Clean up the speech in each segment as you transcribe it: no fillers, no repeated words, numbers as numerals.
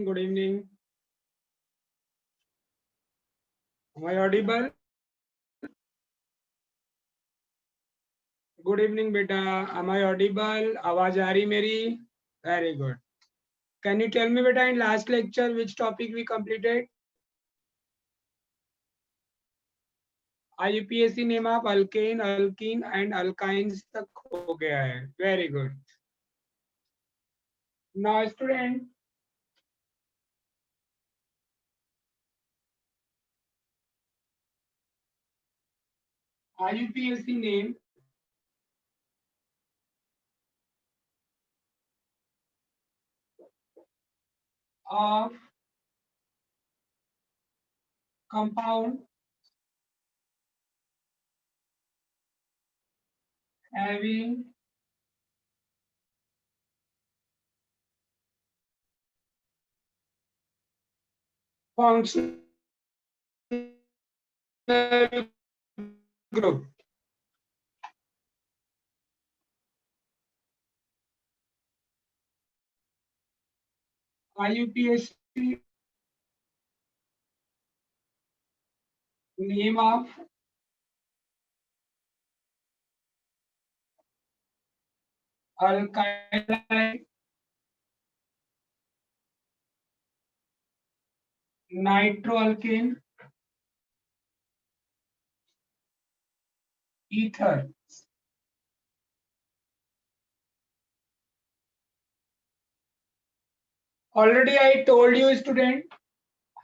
Good evening. Am I audible? Good evening, beta. Am I audible? आवाज आ रही मेरी? Very good. Can you tell me, beta, in last lecture which topic we completed? IUPAC name of alkane, alkene and alkynes तक हो गया है. Very good. Now, student, IUPAC name of compound having functional group. IUPAC name of alkyl nitroalkane ether. Already I told you, student,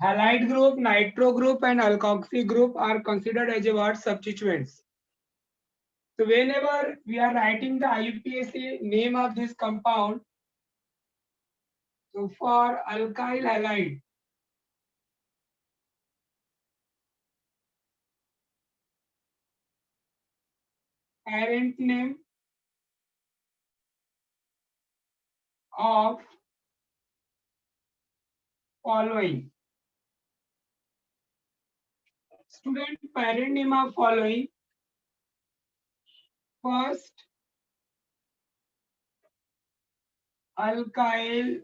halide group, nitro group, and alkoxy group are considered as a what substituents. So whenever we are writing the IUPAC name of this compound, so for alkyl halide, parent name of following. Student, parent name of following. First, alkyl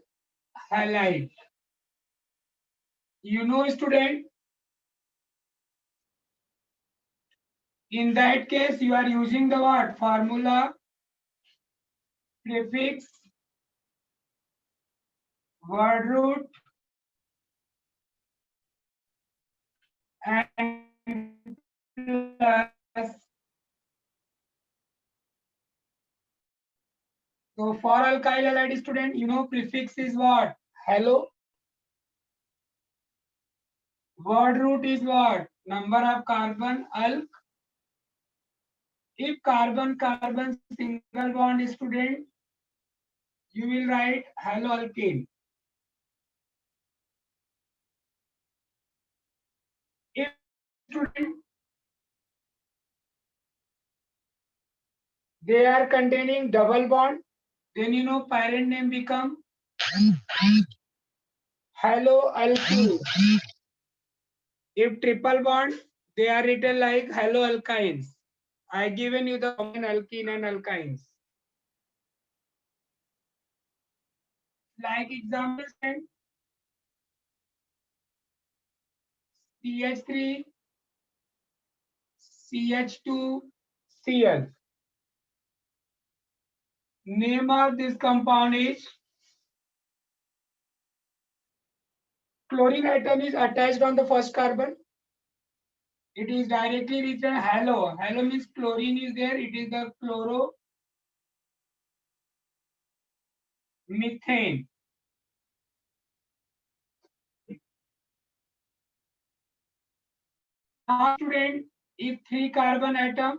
halide. You know, student, in that case, you are using the what? Formula, prefix, word root, and plus. So for alkyl halide, student, you know prefix is what? Hello. Word root is what? Number of carbon, alk. If carbon single bond is student, you will write haloalkane. If student they are containing double bond, then you know parent name become haloalkene. If triple bond, they are written like haloalkynes. I given you the common alkene and alkynes. Like examples and CH3, CH2, Cl. Name of this compound is chlorine atom is attached on the first carbon. It is directly written halo. Halo means chlorine is there. It is the chloromethane. Now, student, if three carbon atom,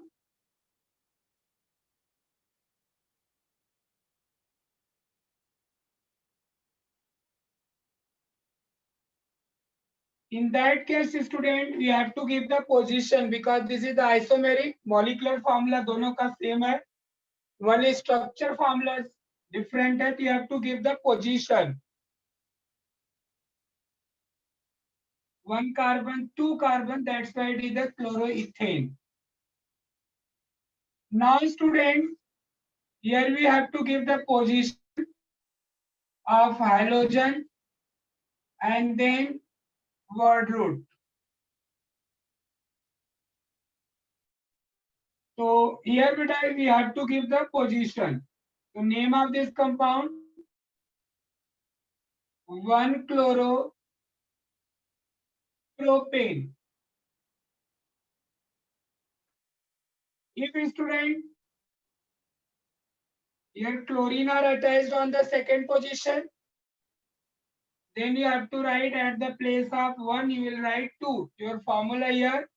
in that case, student, we have to give the position because this is the isomeric molecular formula. दोनों का same है. One is structure formulas different है. You have to give the position. One carbon, two carbon. That's why it is the chloroethane. Now, student, here we have to give the position of halogen and then word root. So here we have to give the position. The name of this compound 1-chloropropane. If student here chlorine are attached on the second position, then you have to write at the place of 1, you will write 2. Your formula here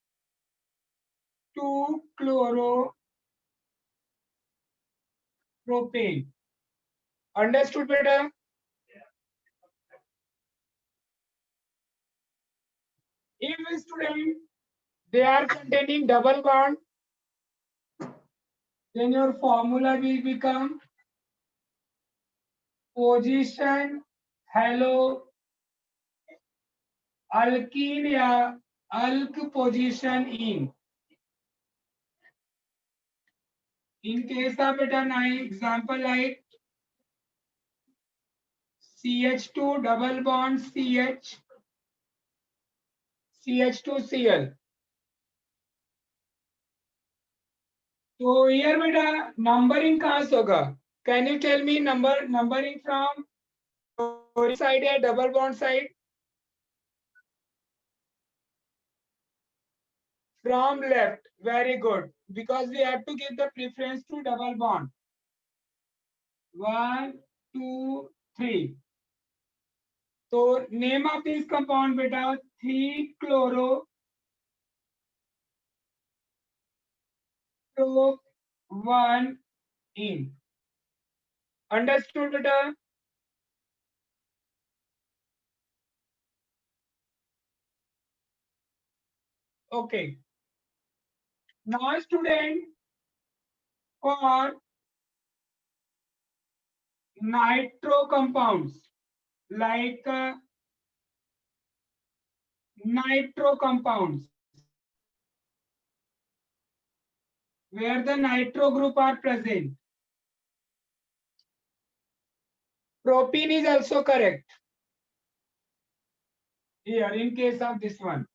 2-chloropropane. Understood, beta? If student they are containing double bond, then your formula will become position halo alkene या alk position in case of it an example like CH2 double bond CH CH2Cl. तो here बेटा numbering कहाँ से होगा? Can you tell me numbering from side या double bond side? From left. Very good. Because we have to give the preference to double bond. 1, 2, 3. So name of this compound beta 3-chloro 1 in. Understood beta? Okay. Now student, for nitro compounds like nitro compounds where the nitro group are present. Propene is also correct here in case of this one.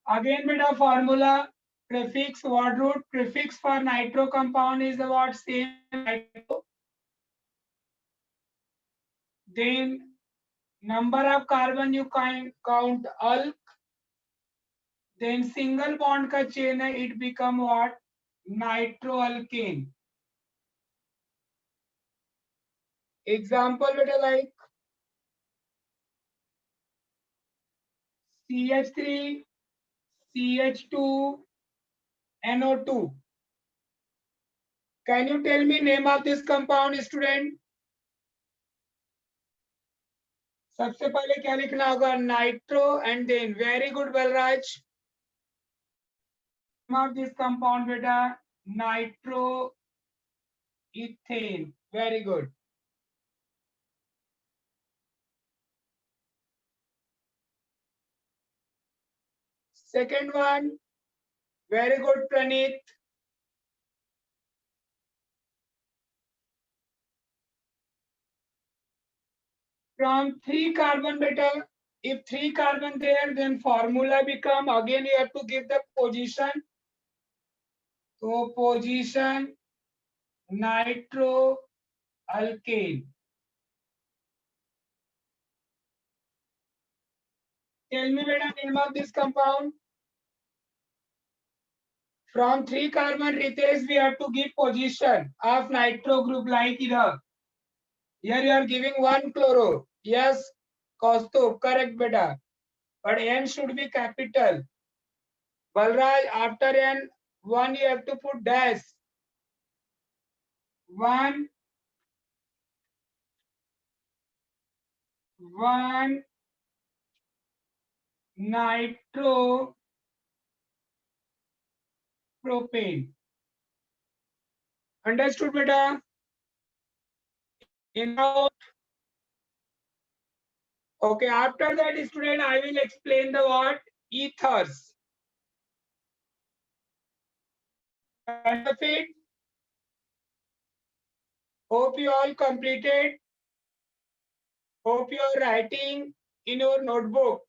Again beta formula prefix word root prefix for nitro compound is the what same nitro. Then number of carbon you count alk. Then single bond का chain है it become what nitroalkane. Example beta like CH3 CH2 NO2. Can you tell me name of this compound student? सबसे पहले क्या लिखना होगा nitro and then very good Balraj name of this compound beta nitro ethane very good second one very good Praneeth from 3 carbon beta if 3 carbon there then formula become again you have to give the position so position nitro alkane tell me beta name of this compound from 3 carbon Ritesh we have to give position of nitro group like here here you are giving 1 chloro yes Kaustubh correct beta but n should be capital Balraj after n 1 you have to put dash 1 nitro propane understood beta in now okay after that student I will explain the what ethers benefit hope you all completed Hope you are writing in your notebook.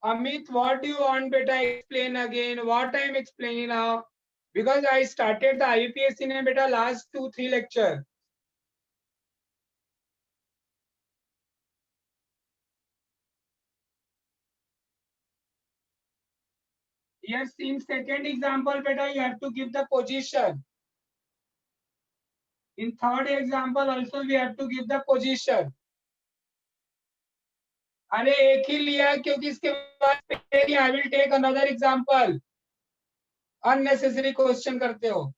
Amit, what do you want beta explain again? What I am explaining now? Because I started the IUPAC in beta last 2-3 lecture. Yes, in second example beta you have to give the position. In third example also we have to give the position. अरे एक ही लिया क्योंकि इसके बाद I will take another example. Unnecessary question करते हो.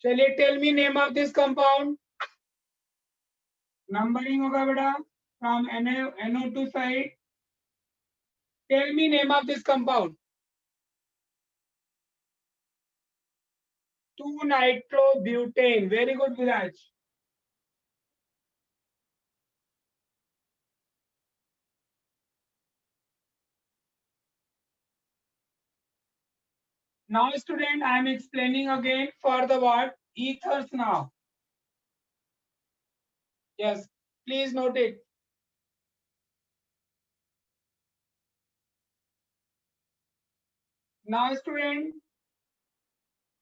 चलिए tell me name of this compound. Numbering होगा बेटा from NO2 side. Tell me name of this compound. 2-nitrobutane. Very good, Viraj. Now, student, I am explaining again for the what? Ethers now. Yes, please note it. Now, student,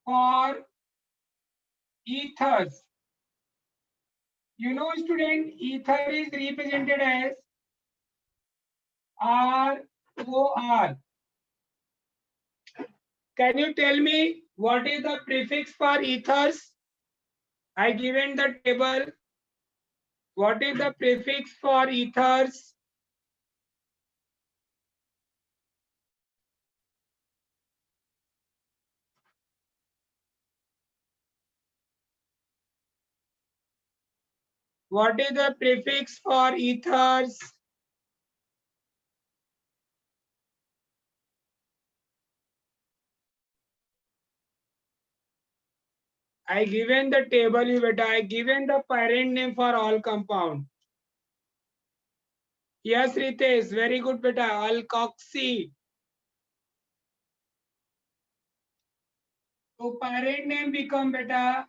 for ethers, you know, student, ether is represented as ROR. Can you tell me what is the prefix for ethers? I given the table. What is the prefix for ethers? What is the prefix for ethers? I given the table you beta. I given the parent name for all compound. Yes, Ritesh, very good beta. Alkoxy. So parent name become beta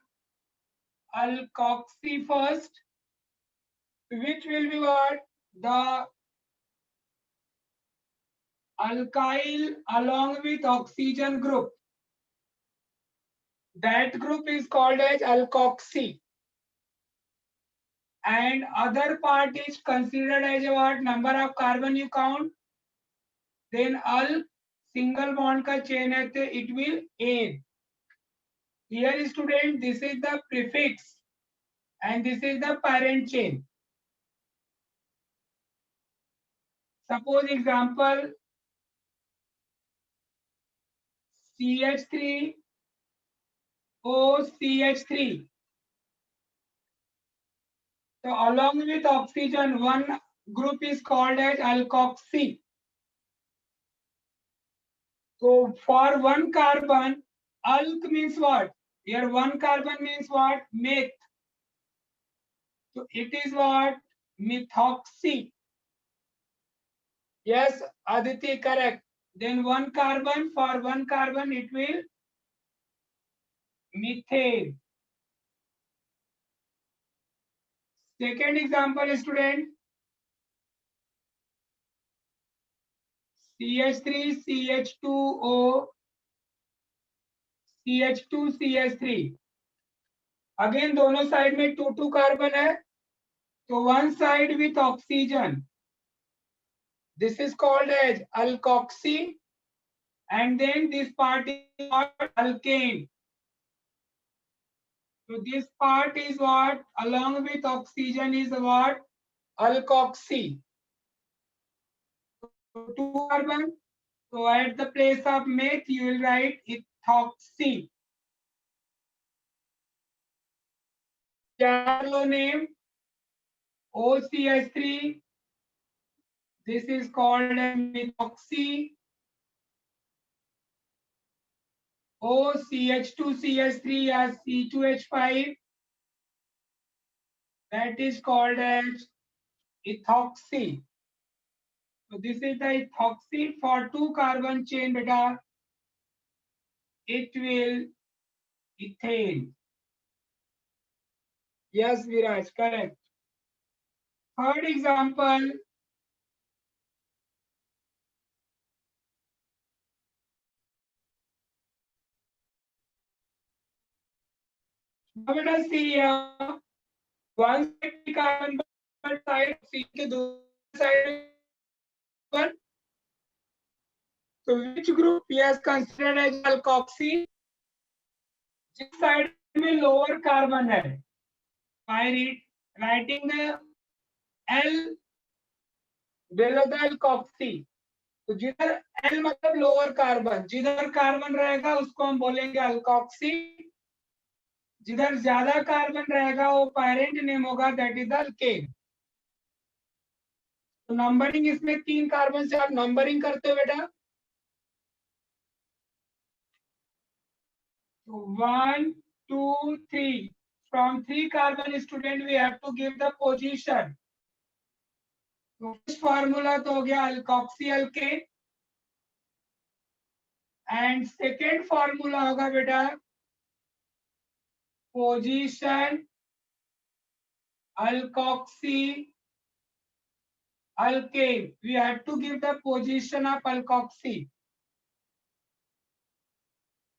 alkoxy first, which will be what? The alkyl along with oxygen group. That group is called as alkoxy. And other part is considered as a what? Number of carbon you count. Then al single bond का chain है तो it will end. Here student, this is the prefix and this is the parent chain. Suppose example CH3 OCH3. So along with oxygen, one group is called as alkoxy. So for one carbon, alk means what? Here one carbon means what? Meth. So it is what? Methoxy. Yes, Aditi, correct. Then one carbon, for one carbon it will methane. Second example, student. CH3, CH2O, CH2, CH3. Again दोनों side में 2 carbon है, तो one side with oxygen, this is called as alkoxy, and then this part is called alkane. So this part is what along with oxygen is what alkoxy. So 2 carbon. So at the place of meth, you will write ethoxy. Shallow name OCH3. This is called methoxy. OCH2CH3 as C2H5. That is called as ethoxy. So this is the ethoxy for 2 carbon chain beta. It will ethane. Yes, Viraj, correct. Third example. Now let us see here. One side carbon side, C के दूसरे side पर. So which group is considered as alkoxy? जिस side में lower carbon है, by writing the L below the alkoxy. तो जिधर L मतलब lower carbon, जिधर कार्बन रहेगा उसको हम बोलेंगे अल्कोक्सी, जिधर ज्यादा कार्बन रहेगा वो पेरेंट नेम होगा, दैट इज अल्केन. तो नंबरिंग इसमें 3 कार्बन से आप नंबरिंग करते हो बेटा. 1 2 3. From 3 carbon student we have to give the position. तो फॉर्मूला तो हो गया alkoxy alkane, and second formula होगा बेटा position alkoxy alkane. We have to give the position of alkoxy.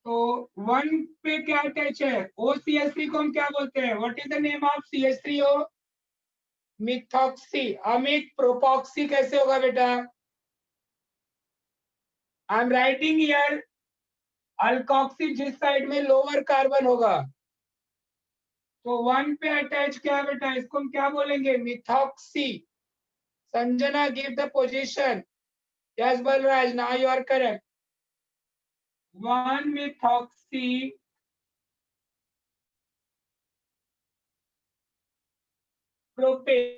तो 1 पे क्या अटैच है? OCH3 को हम क्या बोलते हैं? What is the name of CH3O? Methoxy. Amit propoxy कैसे होगा बेटा? I am writing here alkoxy जिस साइड में लोअर कार्बन होगा, तो 1 पे अटैच क्या है बेटा? इसको हम क्या बोलेंगे? Methoxy. Sanjana give the position. Yes Balraj, now you are correct. 1 methoxy propane.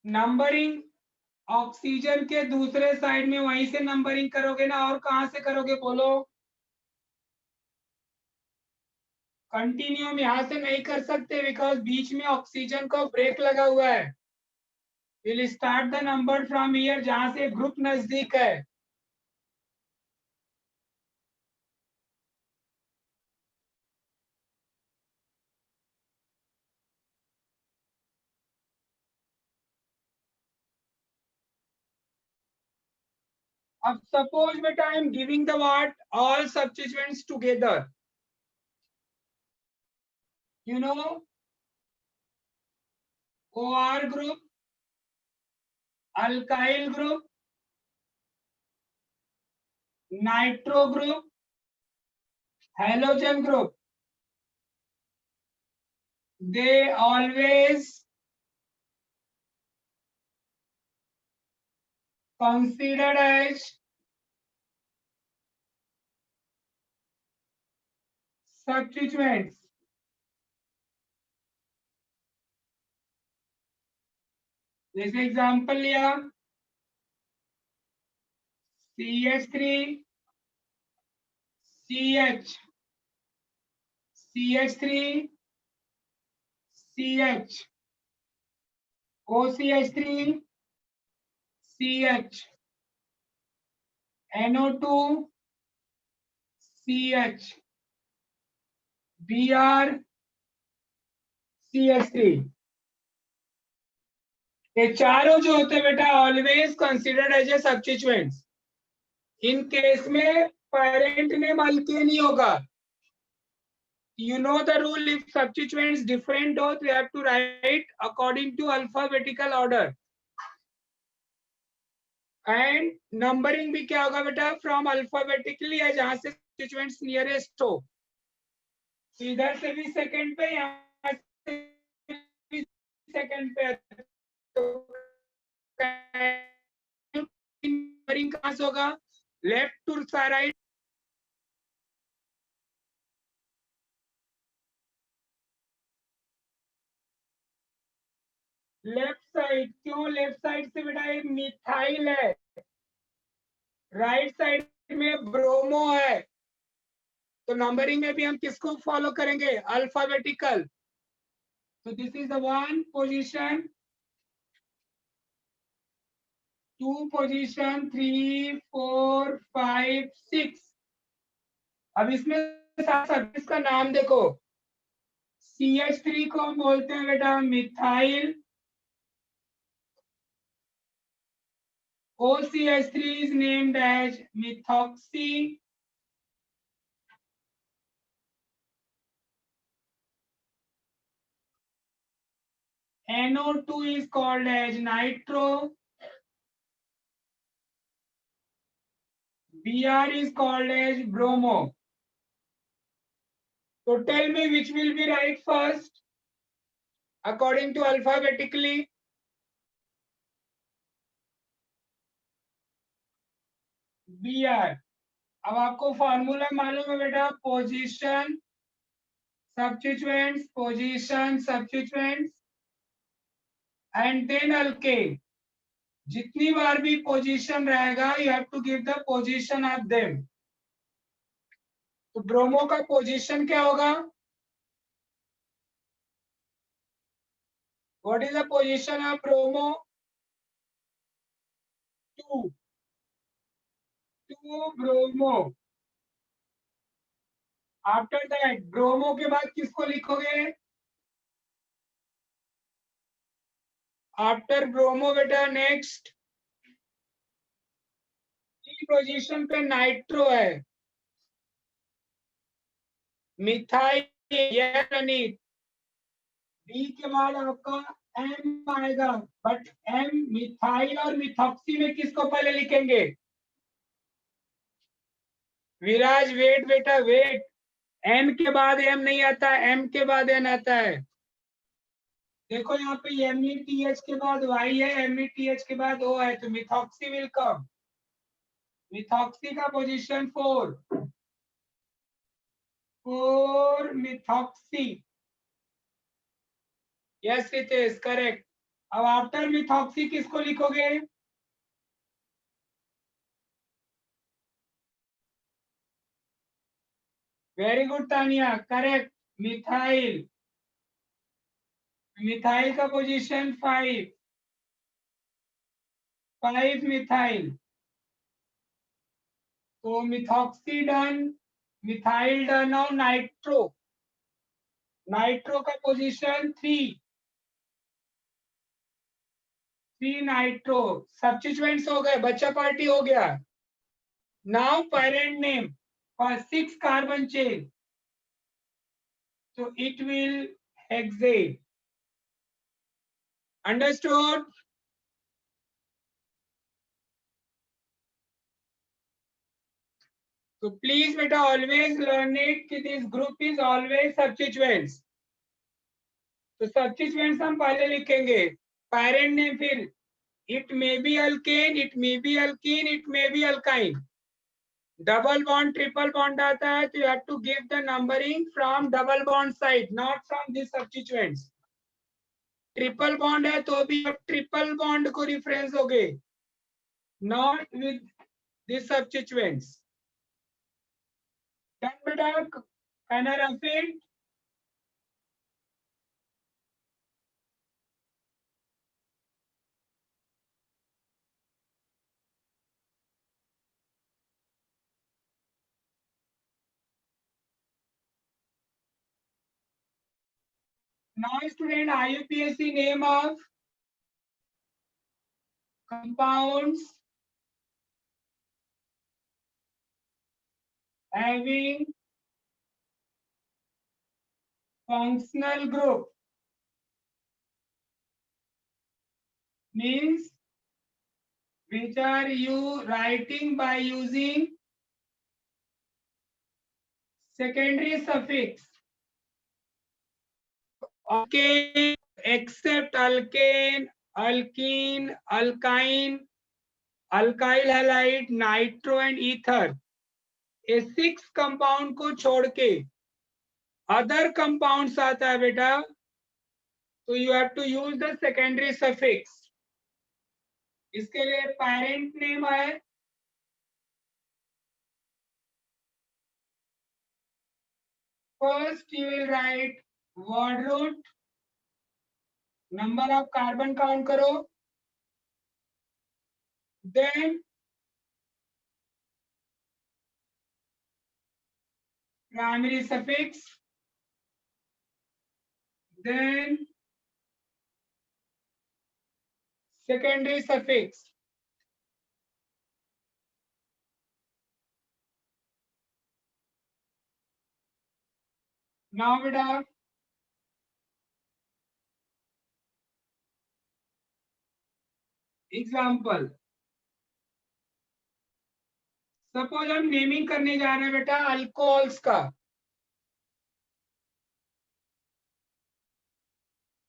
Numbering oxygen के दूसरे साइड में वहीं से नंबरिंग करोगे ना, और कहां से करोगे बोलो? कंटिन्यूम यहां से नहीं कर सकते, बिकॉज बीच में ऑक्सीजन को ब्रेक लगा हुआ है. Will start the number from here, जहां से ग्रुप नजदीक है. अब सपोज बेटा I am giving the what all substituents together. You know, OR group, alkyl group, nitro group, halogen group. They always considered as substituents. जैसे example लिया CH3 CH CH3 CH OCH3 CH, NO2 CH, Br CH3। ये चारों जो होते हैं बेटा always considered as a substituents. In case में parent name alkane ही होगा। You know the rule, if substituents different oath, we have to write according to alphabetical order. And numbering भी क्या होगा बेटा, from alphabetically है जहां से substituents nearest हो। इधर से भी सेकंड पे, यहाँ से भी सेकंड पे, तो नंबरिंग कहां से होगा, left to right. Left side क्यों, लेफ्ट साइड से बेटा एक मिथाइल है, राइट साइड में ब्रोमो है, तो नंबरिंग में भी हम किसको फॉलो करेंगे, अल्फाबेटिकल। तो this is the 1 position, 2 position, 3 4 5 6। अब इसमें इसका नाम देखो, CH3 को हम बोलते हैं बेटा methyl, OCH3 is named as methoxy, NO2 is called as nitro, Br is called as bromo. So tell me which will be right first according to alphabetically. Br। अब आपको फॉर्मूला मालूम है बेटा, position substituents, position substituents and then alkane. जितनी बार भी position रहेगा, you have to give the position of them. तो ब्रोमो का पोजीशन क्या होगा, what is the position of bromo, 2 bromo. After that bromo के बाद किसको लिखोगे, आफ्टर ब्रोमो बेटा नेक्स्ट पोजीशन पे नाइट्रो है, मिथाइल, बी के बाद आपका एम आएगा, बट एम मिथाइल और मिथॉक्सी में किसको पहले लिखेंगे, विराज वेट बेटा वेट, एन के बाद एम नहीं आता, एम के बाद एन आता है। देखो यहाँ पे METH के बाद वाई है, METH के बाद ओ है, तो मिथॉक्सी विल कम। मिथॉक्सी का position 4 methoxy. Yes Ritesh correct. अब आफ्टर मिथॉक्सी किसको लिखोगे, very good Tania correct, methyl. Methyl का पोजीशन 5 मिथाइल। तो मिथॉक्सी डन, मिथाइल डन और नाइट्रो, नाइट्रो का पोजीशन 3 नाइट्रो। सब्स्टिट्यूएंट्स हो गए, बच्चा पार्टी हो गया। Now parent name for 6 carbon chain, so it will hexane। Understood? So please beta always learn it कि this group is always substituents। तो substituents हम पहले लिखेंगे, parent name फिर it may be alkane, it may be alkene, it may be alkyne। Double bond triple bond आता है, तो you have to give the numbering from double bond side, not from this substituents। Triple bond है तो भी आप triple bond को reference होगे, not with this substituents. Done बेटा, can I rub it? Now student, IUPAC name of compounds having functional group means which are you writing by using secondary suffix. Okay, except alkane, alkene, alkyne, alkyl halide, nitro and ether. ये 6 compound को छोड़ के other compounds आता है बेटा, तो you have to use the secondary suffix. इसके लिए पेरेंट नेम है, first you will write word root, number of carbon count करो, then primary suffix, then secondary suffix. Now beta example, suppose हम naming करने जा रहे हैं बेटा अल्कोहल्स का.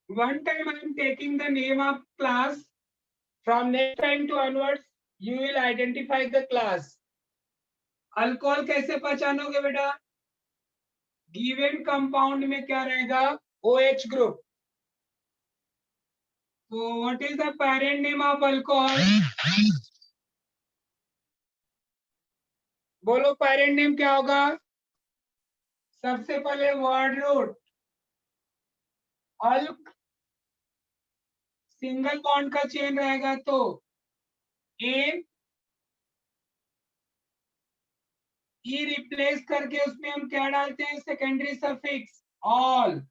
One time I am taking the name of class. From next time to onwards, you will identify the class. Alcohol कैसे पहचानोगे बेटा? Given compound में क्या रहेगा? OH group. So what is the parent name of alcohol? बोलो parent name क्या होगा? सबसे पहले वर्ड रूट अल्क, सिंगल बॉन्ड का चेन रहेगा तो एन, ई रिप्लेस करके उसमें हम क्या डालते हैं? Secondary suffix all.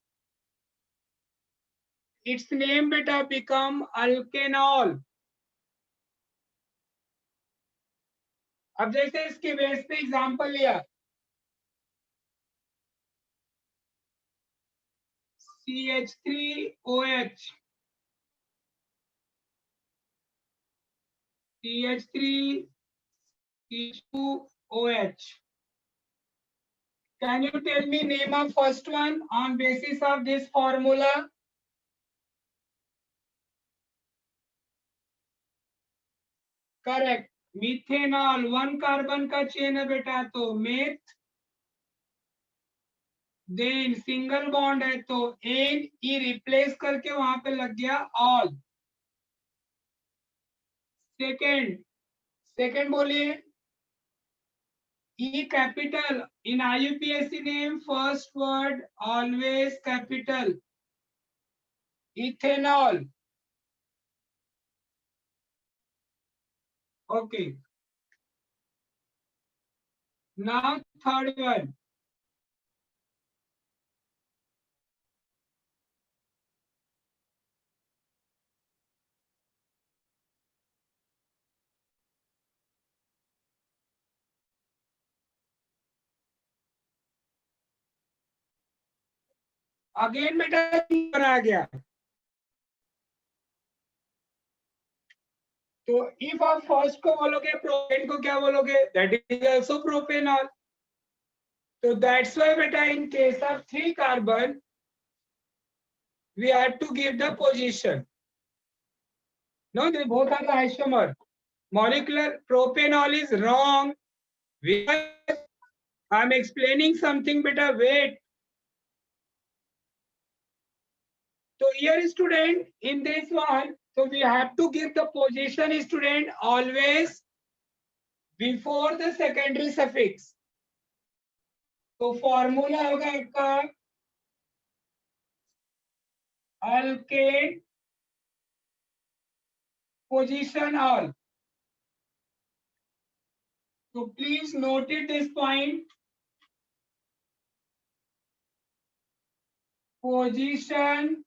It's name बेटा बिकम अल्केनॉल. अब जैसे इसके बेस पे एग्जांपल लिया, CH3OH, CH3CH2OH. Can you tell me name of first one on basis of this formula? Correct, methanol. 1 carbon का चेन है बेटा तो मेथ, देन सिंगल बॉन्ड है तो एन, ई रिप्लेस करके वहां पे लग गया ऑल. सेकेंड, सेकेंड बोलिए. E capital. In IUPAC name first word always capital. Ethanol. Okay, now third one. Again बेटा आ गया. तो इफ आप फर्स्ट को बोलोगे प्रोपेन को क्या बोलोगे? That is also propanol. तो दैट्स व्हाई बेटा in case of 3 carbon we have to give the position. No, they both are the isomer. Molecular propanol is wrong. I'm explaining something beta, wait. So here student, in this one, so we have to give the position student always before the secondary suffix. तो formula होगा आपका alkane position all. So please note it this point. position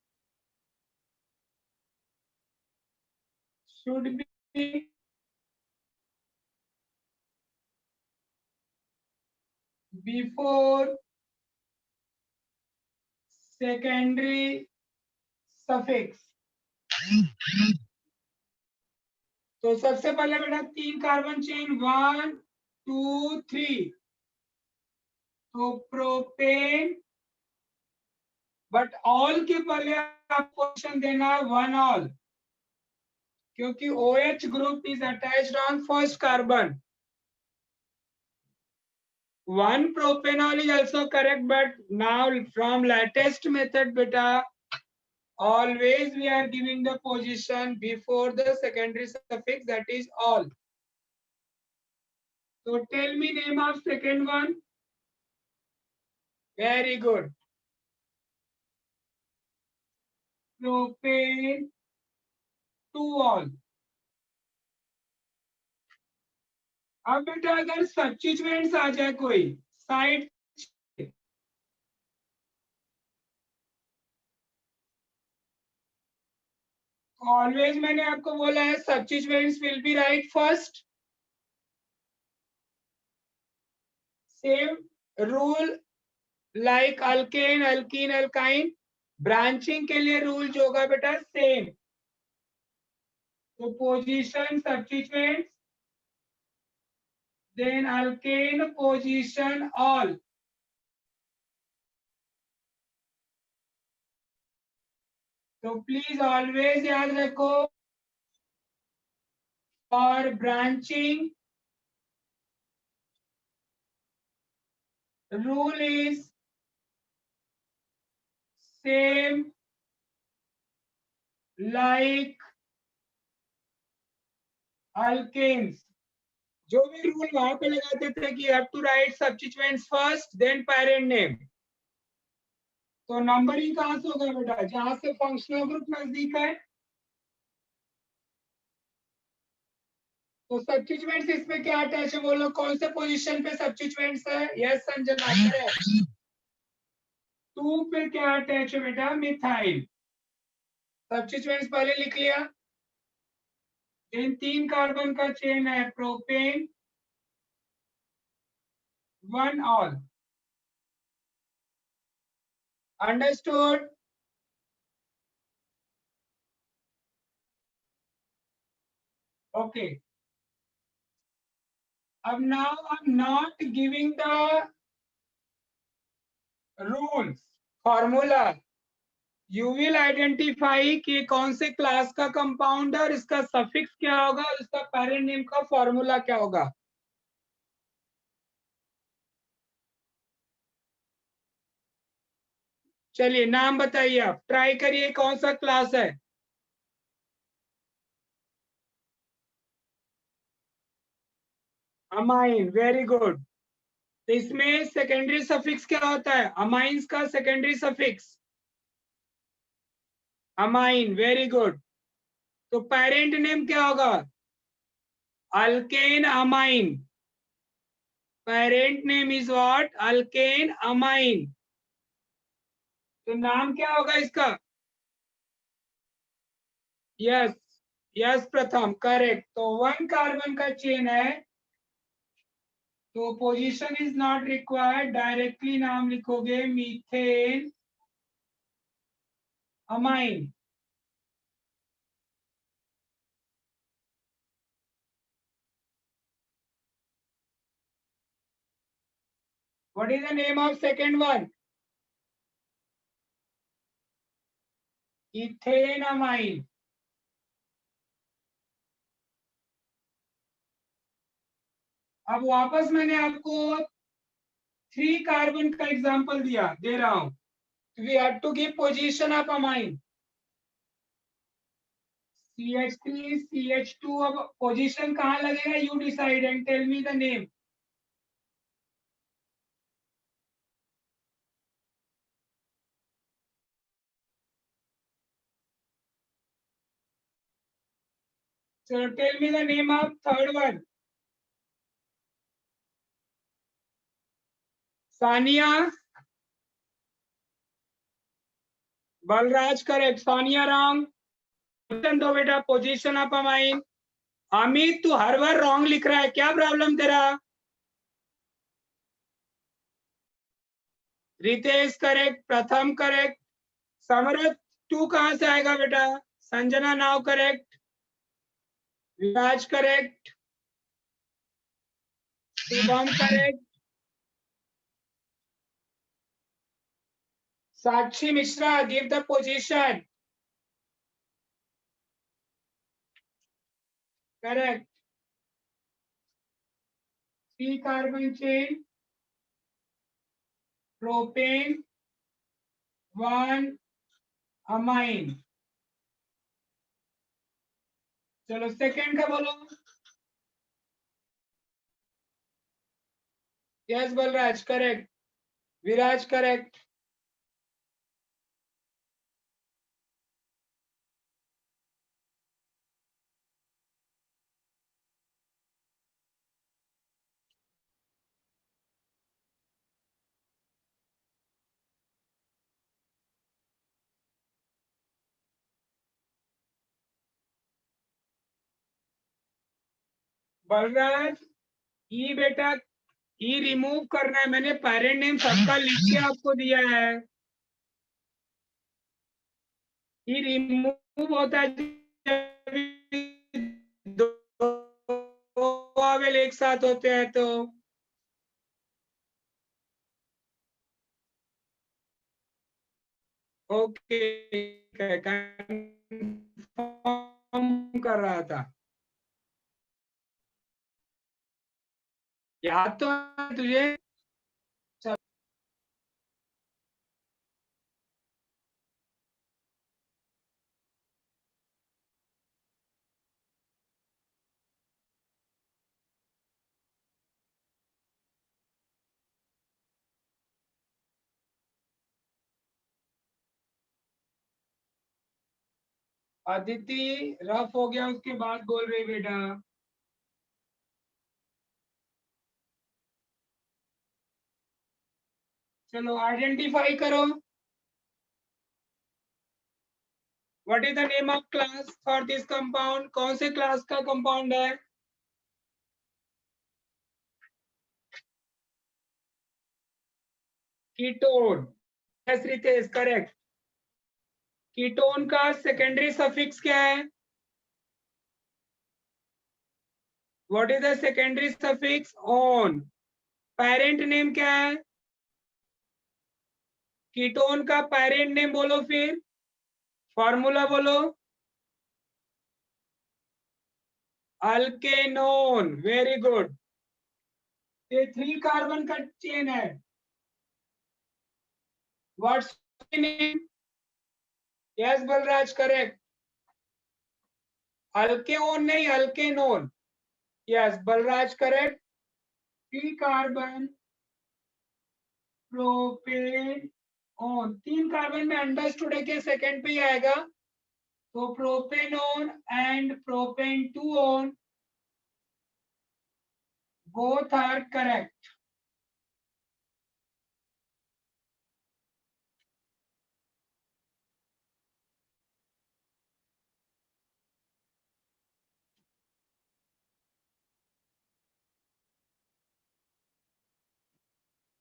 should be before secondary suffix. तो सबसे पहले बेटा 3 carbon chain 1 2 3, तो propane, but all के पहले आप क्वेश्चन देना 1 ऑल, क्योंकि OH group is attached on first carbon. 1 propanol is also correct, but now from latest method beta, always we are giving the position before the secondary suffix, that is all. So tell me name of second one. Very good. Propane 2 all. अब बेटा अगर substituents आ जाए कोई side, always मैंने आपको बोला है substituents will be right first. Same rule like alkane alkene alkyne, branching के लिए रूल जो होगा बेटा सेम. तो position substituents, then alkane position ol. तो प्लीज ऑलवेज याद रखो, for branching rule is same like alkanes. जो भी रूल वहां पे लगाते थे कि have to write substituents first then parent name. तो नंबरिंग कहां से होगा बेटा, जहां से फंक्शनल ग्रुप नजदीक है. तो सब्स्टिट्यूएंट्स इसमें क्या अटैच है बोलो, कौन से पोजीशन पे सब्स्टिट्यूएंट्स है. Yes Sanjana, correct. 2 पे क्या अटैच है बेटा, मिथाइल. सब्स्टिट्यूएंट्स पहले लिख लिया. इन 3 कार्बन का चेन है propane 1 all. Understood. Okay. Now I'm not giving the rules, formula. You will identify कि कौन से क्लास का कंपाउंड है और इसका सफिक्स क्या होगा और इसका पेरेंट नेम का फॉर्मूला क्या होगा. चलिए नाम बताइए, आप ट्राई करिए कौन सा क्लास है. Amine, very good. तो इसमें सेकेंडरी सफिक्स क्या होता है, अमाइंस का secondary suffix amine, very good. तो पेरेंट नेम क्या होगा, alkane amine. Parent name is what, alkane amine. तो नाम क्या होगा इसका. यस यस प्रथम, करेक्ट. तो 1 कार्बन का चेन है, तो position is not required, directly नाम लिखोगे methane amine. What is the name of second one, ethane amine. अब वापस मैंने आपको 3 कार्बन का एग्जांपल दिया, दे रहा हूं. We have to give position of amine. CH3 CH2, अब पोजीशन कहां लगेगा, you decide and tell me the name. So tell me the name of third one. Sania. Balraj correct, Sonia wrong, दो बेटा, पोजीशन ऑफ अमाइन। अमित तू हर बार wrong लिख रहा है, क्या प्रॉब्लम तेरा? रितेश करेक्ट, प्रथम करेक्ट, समरथ टू कहां से आएगा बेटा? Sanjana now correct, Viraj correct, Shubham correct, Sakshi Mishra give the position correct. 3 carbon chain, propane, 1 amine. चलो सेकंड का बोलो। यस बलराज करेक्ट, विराज करेक्ट, बलराज ई बेटा, ई रिमूव करना है, मैंने पेरेंट नेम सबका लिख के आपको दिया है। ई रिमूव होता है जब दो वावेल एक साथ होते हैं तो। ओके, कंफर्म कर रहा था, याद तो है तुझे? चल, अदिति रफ हो गया उसके बाद बोल रही बेटा। चलो आइडेंटिफाई करो, what is the name of class for this compound? कौन से क्लास का कंपाउंड है? Ketone. Yes Ritesh correct. Ketone का सेकेंडरी सफिक्स क्या है? What is the secondary suffix? One. Parent name क्या है? कीटोन का पेरेंट नेम बोलो, फिर फॉर्मूला बोलो। Alkanone, very good. ये 3 कार्बन का चेन है, what's name? Yes Balraj correct, अल्केओन नहीं alkanone. Yes Balraj correct. 3 carbon, propane, one. 3 carbon में अंडरस्टूड है कि सेकंड पे ही आएगा, तो propanone and propane 2 one, both are correct.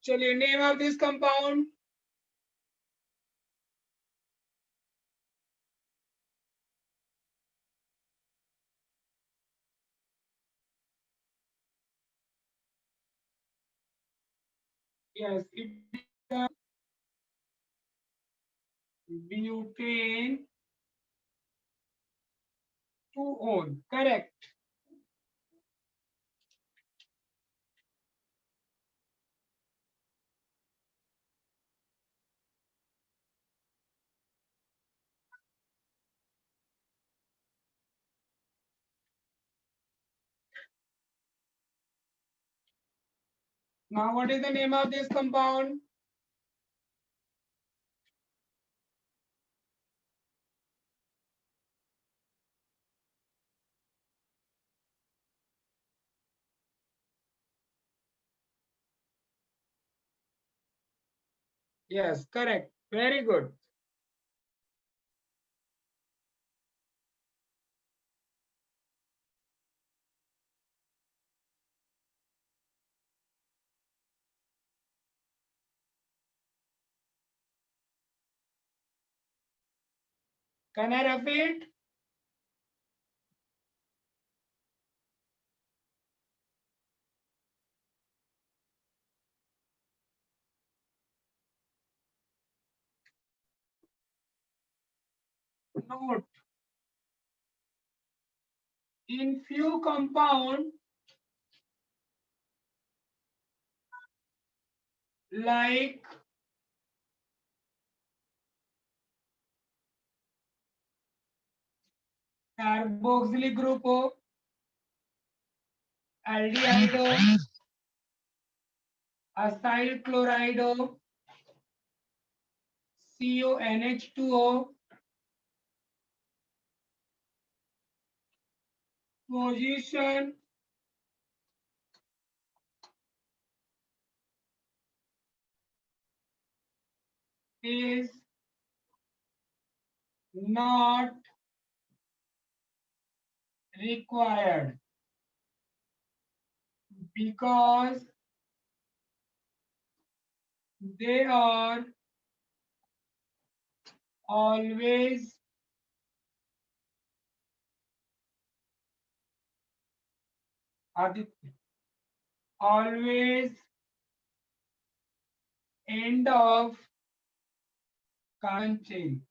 चलिए name of this compound. Yes it butane 2 one, correct. Now what is the name of this compound? Yes, correct. Very good. Can I repeat? Note, in few compound like carboxylic group हो, aldehyde हो, acyl chloride हो, CONH2 हो, position is not required because they are always always end of carbon chain.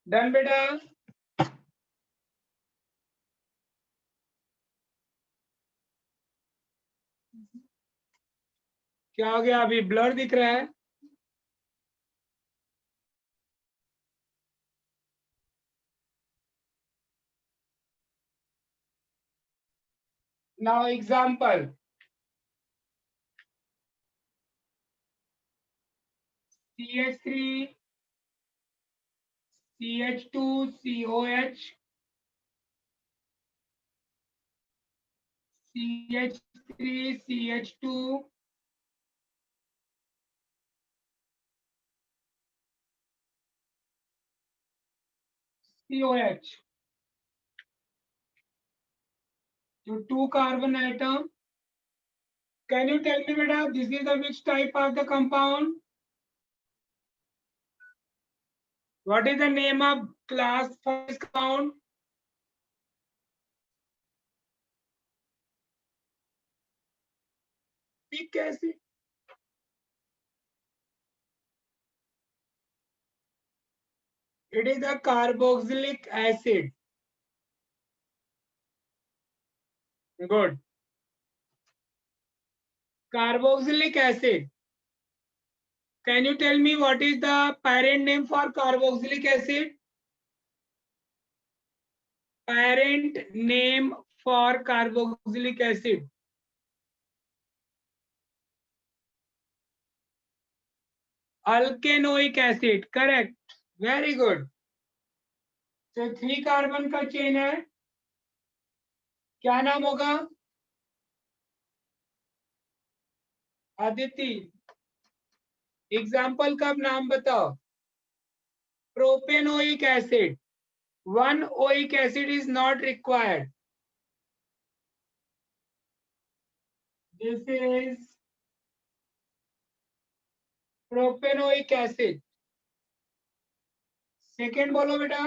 Done बेटा? क्या हो गया? अभी blur दिख रहा है? Now example. CH3, CH2, COH, CH3, CH2, COH. So two carbon atom. Can you tell me, beta, this is the which type of the compound? What is the name of class for this compound? Pick acid. It is a carboxylic acid. Good. Carboxylic acid. Can you tell me what is the parent name for carboxylic acid? Parent name for carboxylic acid. Alkanoic acid. Correct. Very good. तो 3 carbon का chain है, क्या नाम होगा? Aditi, example का नाम बताओ. Propanoic acid. 1 oic acid is not required. This is propanoic acid. Second बोलो बेटा.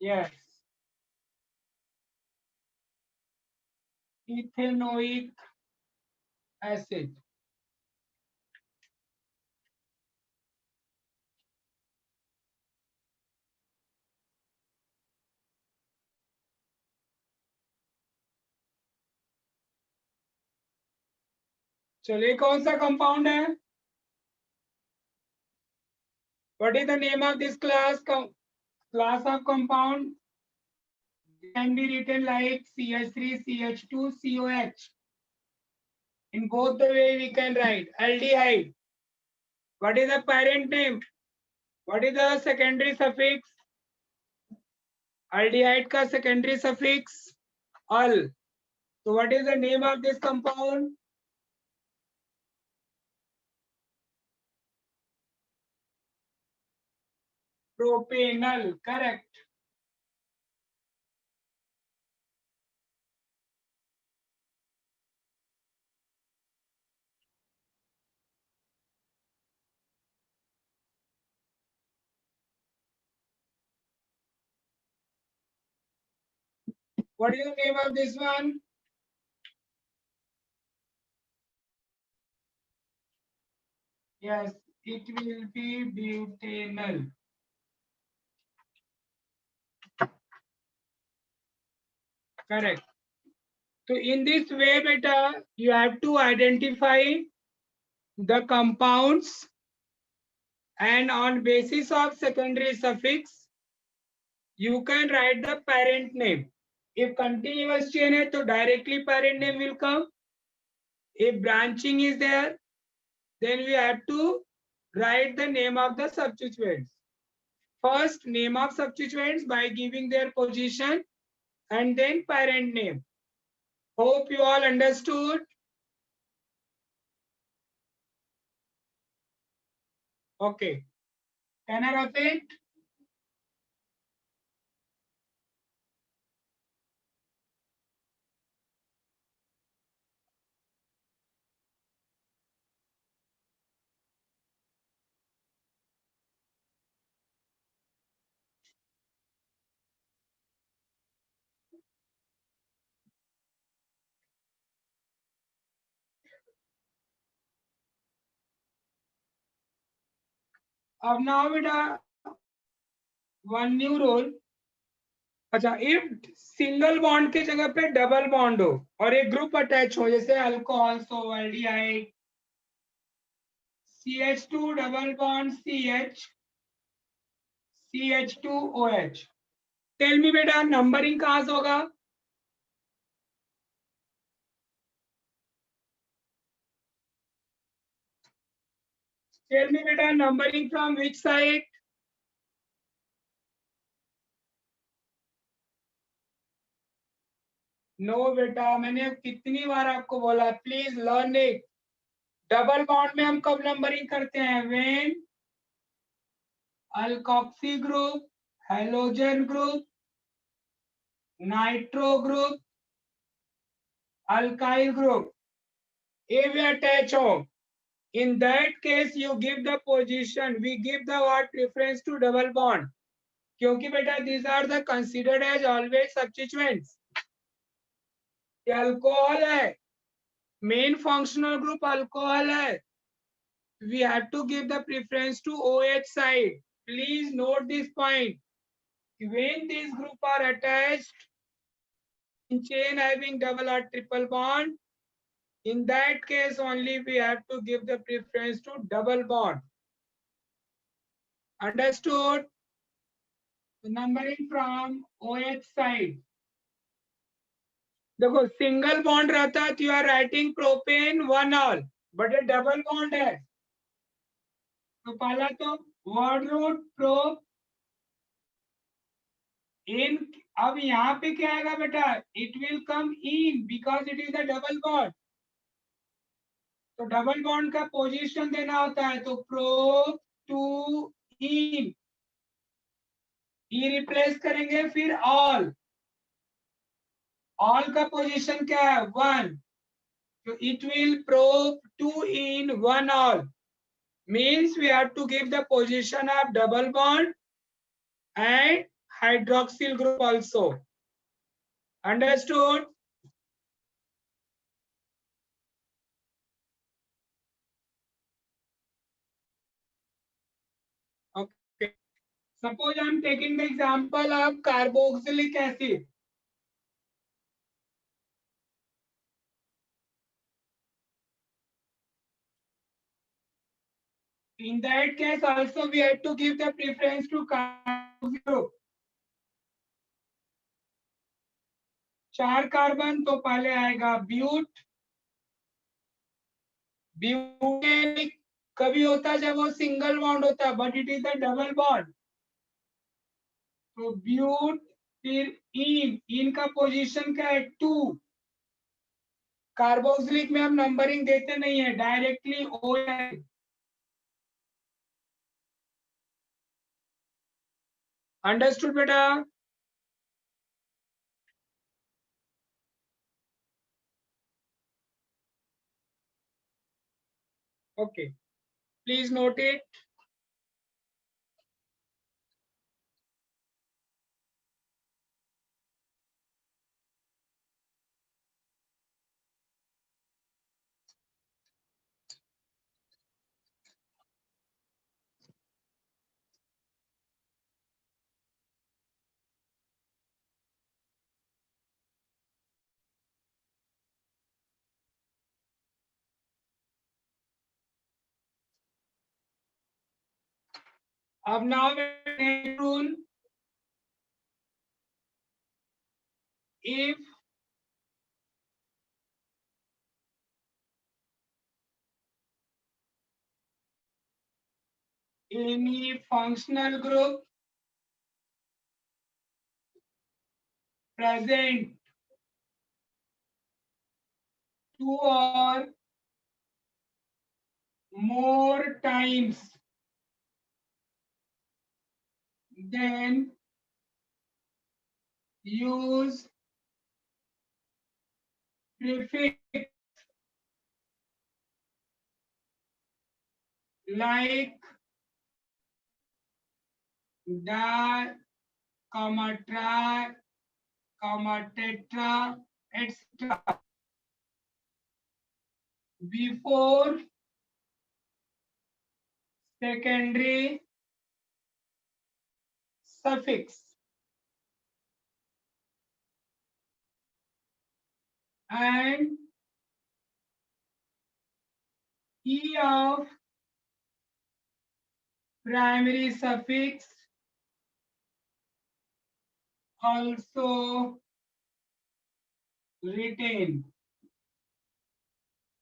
Yes, ethanoic acid. चलिए, कौन सा कंपाउंड है? What is the name of this class? Class of compound can be written like CH3, CH2, COH. In both the way we can write aldehyde. What is the parent name? What is the secondary suffix? Aldehyde का secondary suffix al. So what is the name of this compound? Propanol, correct. What is the name of this one? Yes, it will be butanol. Correct. So in this way, beta, you have to identify the compounds, and on basis of secondary suffix, you can write the parent name. If continuous chain hai, to directly parent name will come. If branching is there, then we have to write the name of the substituents. First, name of substituents by giving their position, and then parent name. Hope you all understood. Okay. Can I repeat? अब now beta one new rule. अच्छा, if single bond के जगह पे double bond हो और एक group attach हो, जैसे alcohol, so aldehyde, CH2 double bond CH, CH2OH. Tell me बेटा नंबरिंग कहां से होगा? टेल मी बेटा numbering from which side? No बेटा, मैंने कितनी बार आपको बोला, please learn it. Double bond में हम कब नंबरिंग करते हैं? When alkoxy group, halogen group, nitro group, alkyl group, if we attach हो, in that case you give the position, we give the what reference to double bond, क्योंकि बेटा these are the considered as always substituents. ये alcohol है, main functional group alcohol है, we have to give the preference to OH side. Please note this point. When these group are attached in chain having double or triple bond, in that case only we have to give the preference to double bond. Understood? Numbering from OH side. देखो single bond रहता है तो you are writing propane one ol, but ये double bond है तो पहला तो word root pro in. अब यहाँ पे क्या आएगा बेटा? It will come ene because it is a double bond. तो डबल बॉन्ड का पोजीशन देना होता है, तो pro two ene, e replace करेंगे, फिर ऑल. ऑल का पोजीशन क्या है? One. So it will probe 2 in 1 all. Means we have to give the position of double bond and hydroxyl group also. Understood? Okay. Suppose I am taking the example of carboxylic acid. In that case also we have to give the preference to carboxyl group. 4 carbon तो पहले आएगा ब्यूट. ब्यूटेनिक कभी होता है जब वो single bond होता है, but it is the double bond. तो ब्यूट फिर इन का पोजीशन क्या है 2। कार्बोक्सिलिक में हम नंबरिंग देते नहीं है, डायरेक्टली ओ है। अंडरस्टूड बेटा? Okay, please note it. अब now rule, if any functional group present 2 or more times then use prefix like di, comma, tri, comma, tetra, etc. before secondary suffix and e of primary suffix also retain।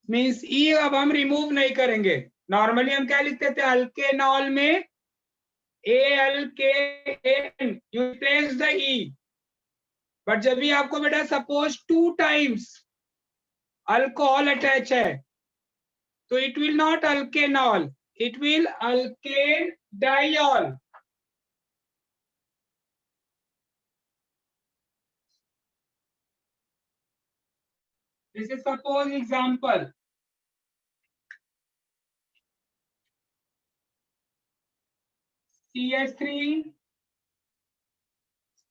Means ई अब हम remove नहीं करेंगे। Normally हम क्या लिखते थे alkanol में ALKAN, you replace the E. But जब भी आपको बेटा सपोज 2 टाइम्स अल्कोहल अटैच है तो it will not alkanol, it will alkane diol. This is suppose example, CH3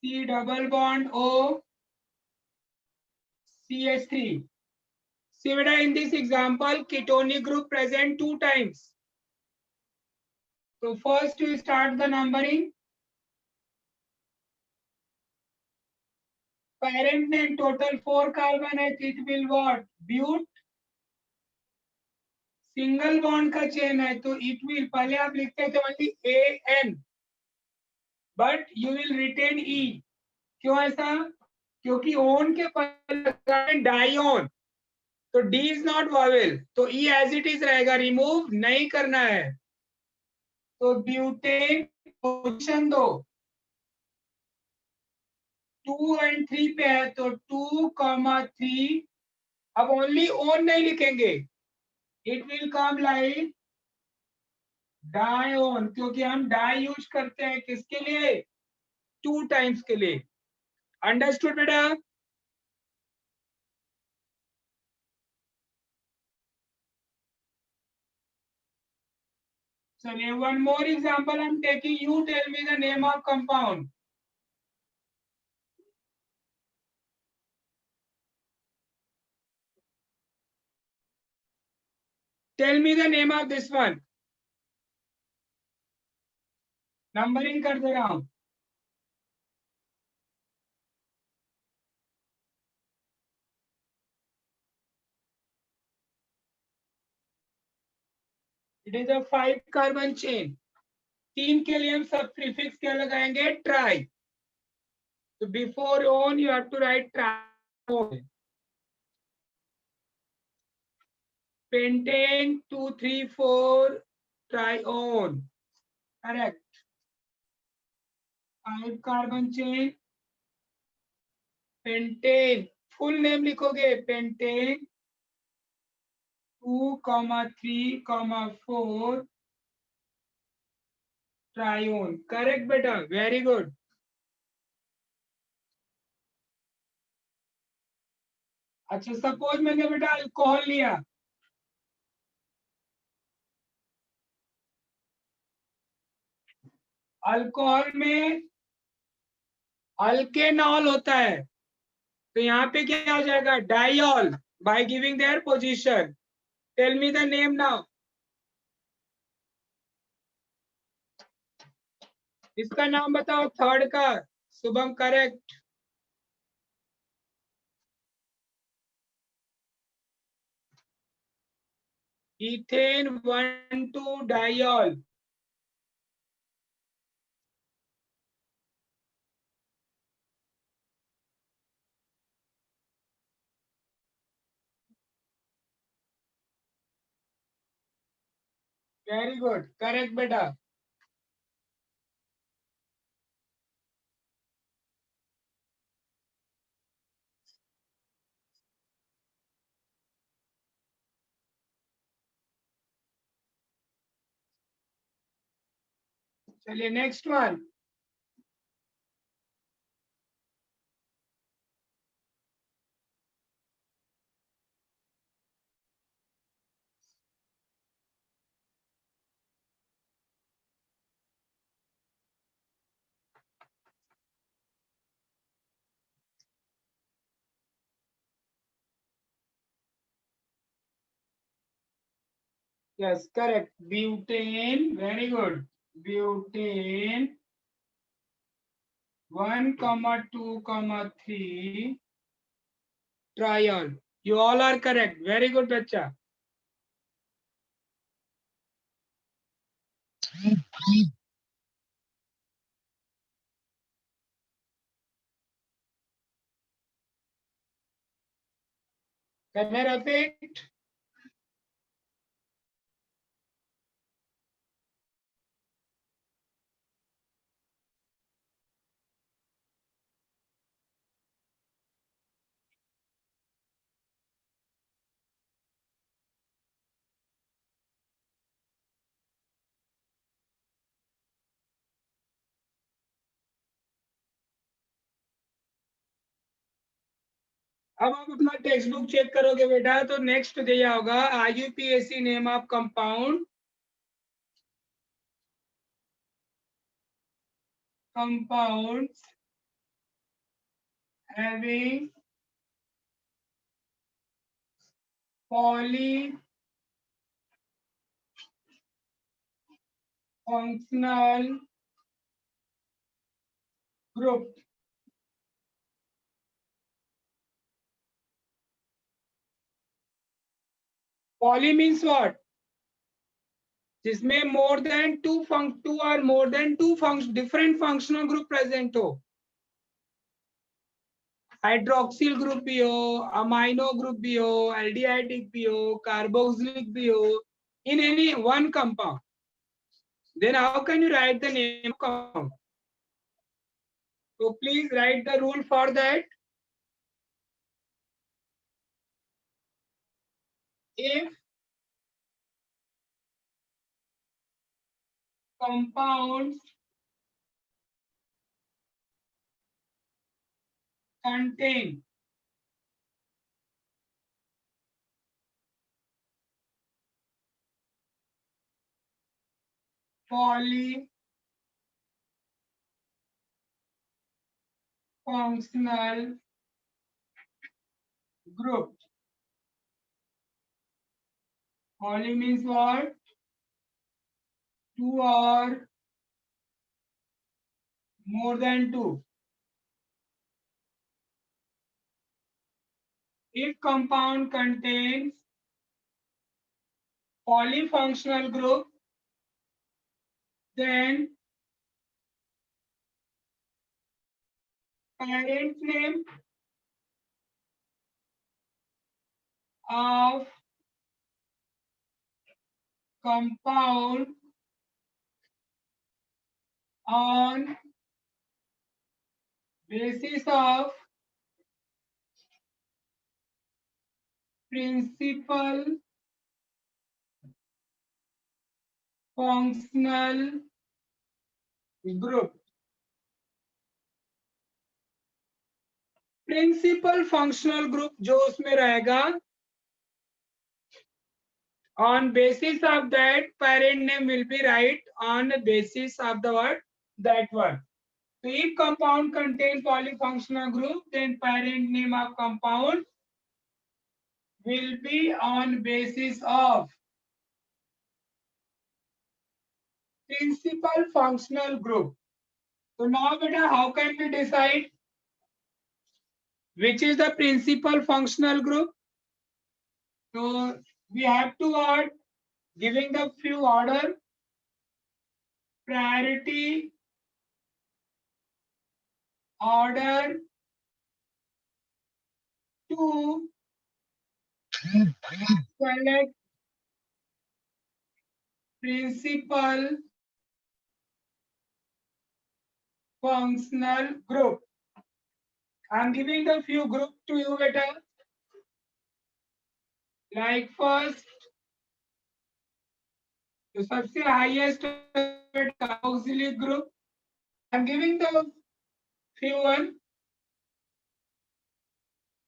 C double bond O CH3। See beta, in this example ketonic group present 2 times, so first you start the numbering। Parent name total 4 carbon है, it will what? But single bond का chain है तो it will, पहले आप लिखते थे only AN but you will written E. क्यों ऐसा? क्योंकि ओन के पहले डाइऑन, तो डी इज नॉट वॉवेल, तो ई एज इट इज रहेगा, रिमूव नहीं करना है। तो ब्यूटेन पोजीशन दो 2 और 3 पे है तो 2,3। अब ओनली ओन नहीं लिखेंगे, इट विल कम लाइक डायोन, क्योंकि हम डाई यूज करते हैं किसके लिए? 2 टाइम्स के लिए। अंडरस्टूड बेटा? चलिए one more example I'm taking, you tell me the name of compound। Tell me the name of this one। Numbering कर दे रहा हूं। It is a 5 carbon chain. 3 के लिए हम सब प्रीफिक्स क्या लगाएंगे? ट्राई। तो before one you have to write tri. Pentane 2,3,4 trione, correct. 5 carbon chain pentane, full name लिखोगे पेंटेन 2,3,4 ट्रायोन। करेक्ट बेटा, वेरी गुड। अच्छा, सपोज मैंने बेटा अल्कोहल लिया, अल्कोहल में अल्केनॉल होता है, तो यहाँ पे क्या हो जाएगा, diol, by giving their position. Tell me the name now. इसका नाम बताओ, थर्ड का। Shubham correct. Ethane 1,2 diol. Very good, correct बेटा। चलिए next one. Yes correct, butane, very good. Butane 1,2,3 triol. You all are correct, very good बच्चा। Can I repeat? अब आप अपना टेक्स्ट बुक चेक करोगे बेटा, तो नेक्स्ट दिया होगा IUPAC name of compound, compounds having polyfunctional group। Poly means what? जिसमें मोर देन टू और more than two different functional group present हो। हाइड्रोक्सिल ग्रुप भी हो, अमाइनो ग्रुप भी हो, एल्डिहाइडिक भी हो, कार्बोक्सिलिक भी हो, in any one compound, then how can you write the name of compound? So please write the rule for that. If compounds contain polyfunctional group, poly means what? Two or more than two. If compound contains polyfunctional group, then parent name of compound on basis of principal functional group. Principal functional group जो उसमें रहेगा, on basis of that parent name will be right on the basis of the word that word. So if compound contains polyfunctional group, then parent name of compound will be on basis of principal functional group. So now beta, how can we decide which is the principal functional group? So we have to add, giving the few order, priority, order, to select principal functional group. I'm giving the few group to you beta. Like first, the सबसे highest carboxylic group. I'm giving the few one.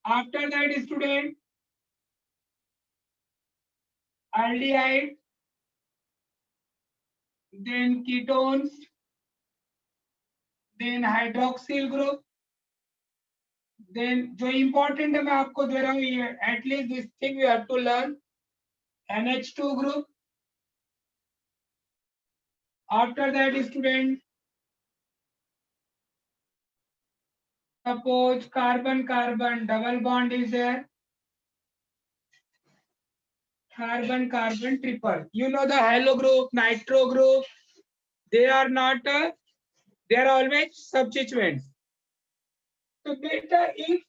After that, student, aldehyde, then ketones, then hydroxyl group. Then जो important है मैं आपको दे रहा हूँ ये, at least this thing we have to learn. NH2 group. After that, student, suppose carbon-carbon double bond is there. Carbon-carbon triple. You know the halo group, nitro group. They are not. They are always substituents. So beta, if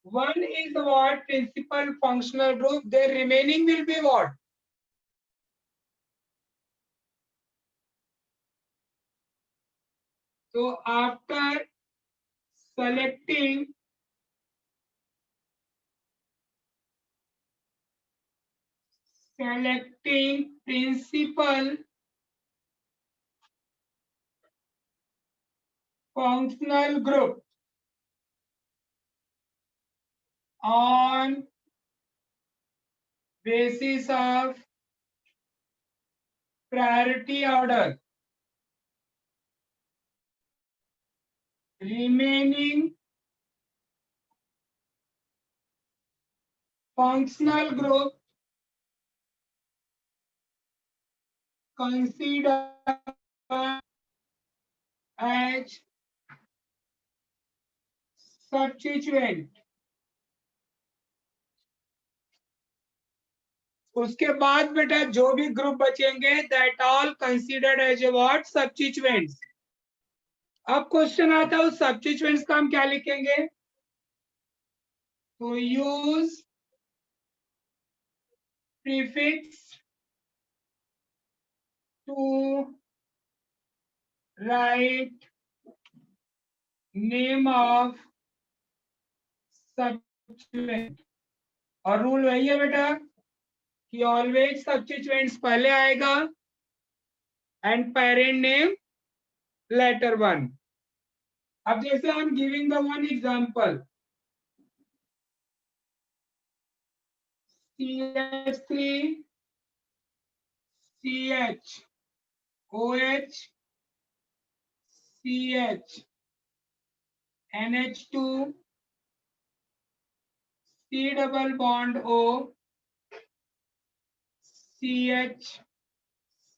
one is what principal functional group, their remaining will be what? So after selecting principal functional group on basis of priority order, remaining functional group considered as substituent. उसके बाद बेटा जो भी group बचेंगे that all considered as a what? Substituents. अब question आता है उस सब्स्टिट्यूएंट्स का हम क्या लिखेंगे? तो use prefix to write name of substituent. और रूल वही है बेटा कि ऑलवेज सब्स्टिट्यूएंट्स पहले आएगा and parent name later one. अब जैसे I am giving the one example, CH3 CH OH CH NH2 C double bond O CH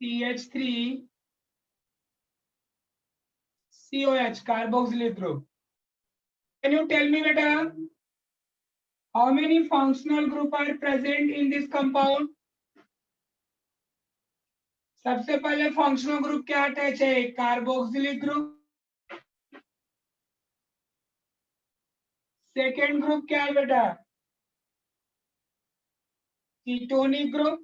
CH3 COH carboxylic group. Can you tell me beta how many functional group are present in this compound? सबसे पहले functional group क्या attach है? Carboxylic group. Second group क्या है बेटा? Ketonic group.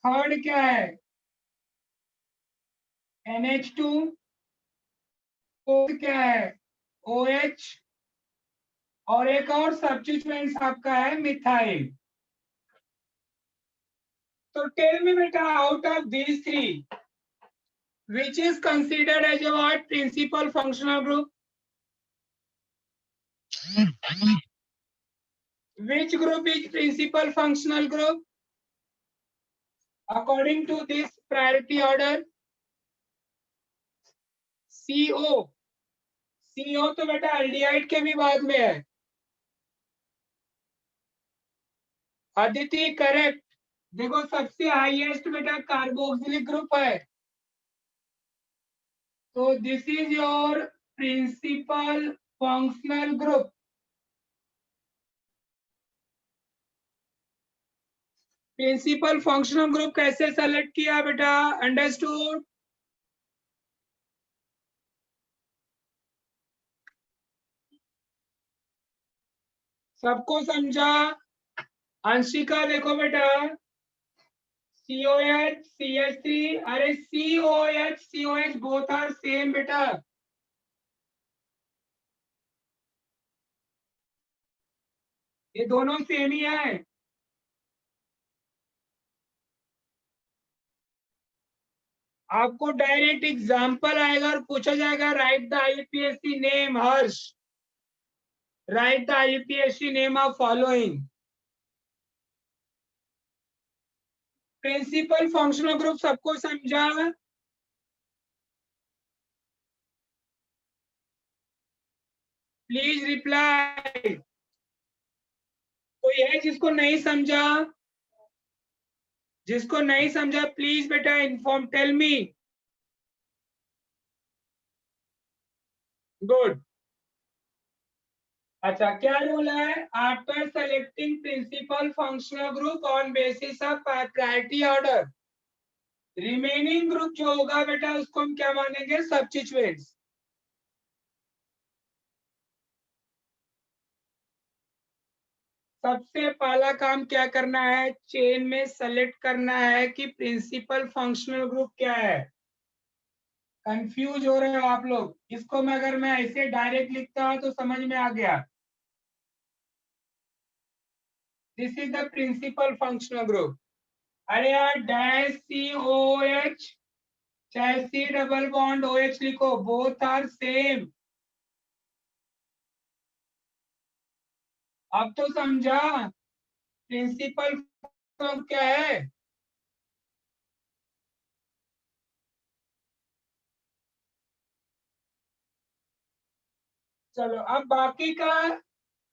Third क्या है? NH2. Fourth क्या है? OH. और एक और सब्स्टिट्यूएंट्स आपका है मिथाइल। तो टेल मी बेटा, out of these three which is considered as a what principal functional group? Which group is principal functional group according to this priority order? CO। CO तो बेटा aldehyde के भी बाद में है। अदिति करेक्ट। देखो सबसे हाईएस्ट बेटा कार्बोक्सिलिक ग्रुप है, तो this is your principal functional group. Principal functional group कैसे सेलेक्ट किया बेटा, अंडरस्टूड? सबको समझा? अंशिका देखो बेटा, COH CH3, अरे COH बोथ आर सेम बेटा। ये दोनों सेम ही है। आपको डायरेक्ट एग्जाम्पल आएगा और पूछा जाएगा write the IUPAC name. Harsh, write the IUPAC name of following. Principal functional group सबको समझा? Please reply. कोई है जिसको नहीं समझा? जिसको नहीं समझा प्लीज बेटा इन्फॉर्म, टेल मी। गुड। अच्छा, क्या रूल है? After selecting principal functional group on basis of priority order, remaining group जो होगा बेटा उसको हम क्या मानेंगे? सब्स्टिट्यूएंट्स। सबसे पहला काम क्या करना है? चेन में सेलेक्ट करना है कि प्रिंसिपल फंक्शनल ग्रुप क्या है। कंफ्यूज हो रहे हो आप लोग? इसको मैं अगर मैं ऐसे डायरेक्ट लिखता हूं तो समझ में आ गया। This is the principal functional group. अरे यार डैश COH चाहे C डबल बॉन्ड OH लिखो, बोथ आर सेम। अब तो समझा प्रिंसिपल क्या है? चलो अब बाकी का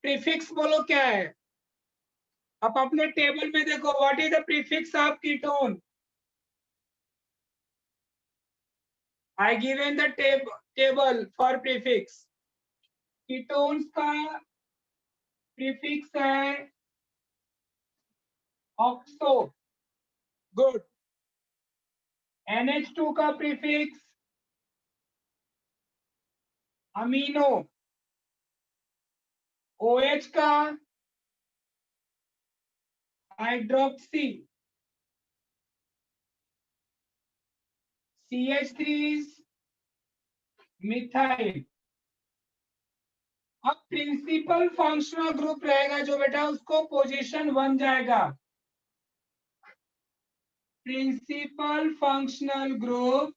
प्रीफिक्स बोलो क्या है। अब अपने टेबल में देखो, what is the prefix of ketone? I given the table for prefix. Ketones का प्रीफिक्स है ऑक्सो। गुड। NH2 का प्रीफिक्स अमीनो। OH का हाइड्रोक्सी। CH3 methyl. अब प्रिंसिपल फंक्शनल ग्रुप रहेगा जो बेटा, उसको पोजीशन 1 जाएगा। प्रिंसिपल फंक्शनल ग्रुप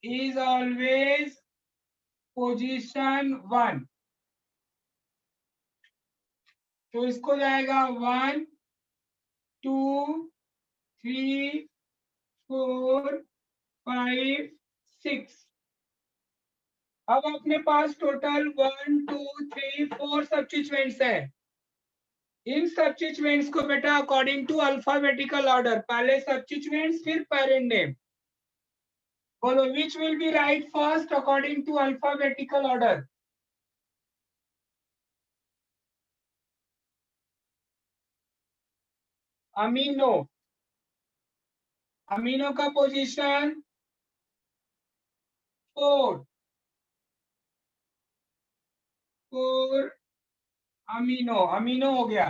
is always position 1। तो इसको जाएगा 1 2 3 4 5 6। अब अपने पास टोटल 1 2 3 4 सब्स्टिट्यूएंट्स है। इन सब्स्टिट्यूएंट्स को बेटा अकॉर्डिंग टू अल्फाबेटिकल ऑर्डर, पहले सब्स्टिट्यूएंट्स फिर पेरेंट नेम। बोलो which will be right first according to alphabetical order? Amino. Amino का पोजीशन 4। 4 अमीनो, अमीनो हो गया।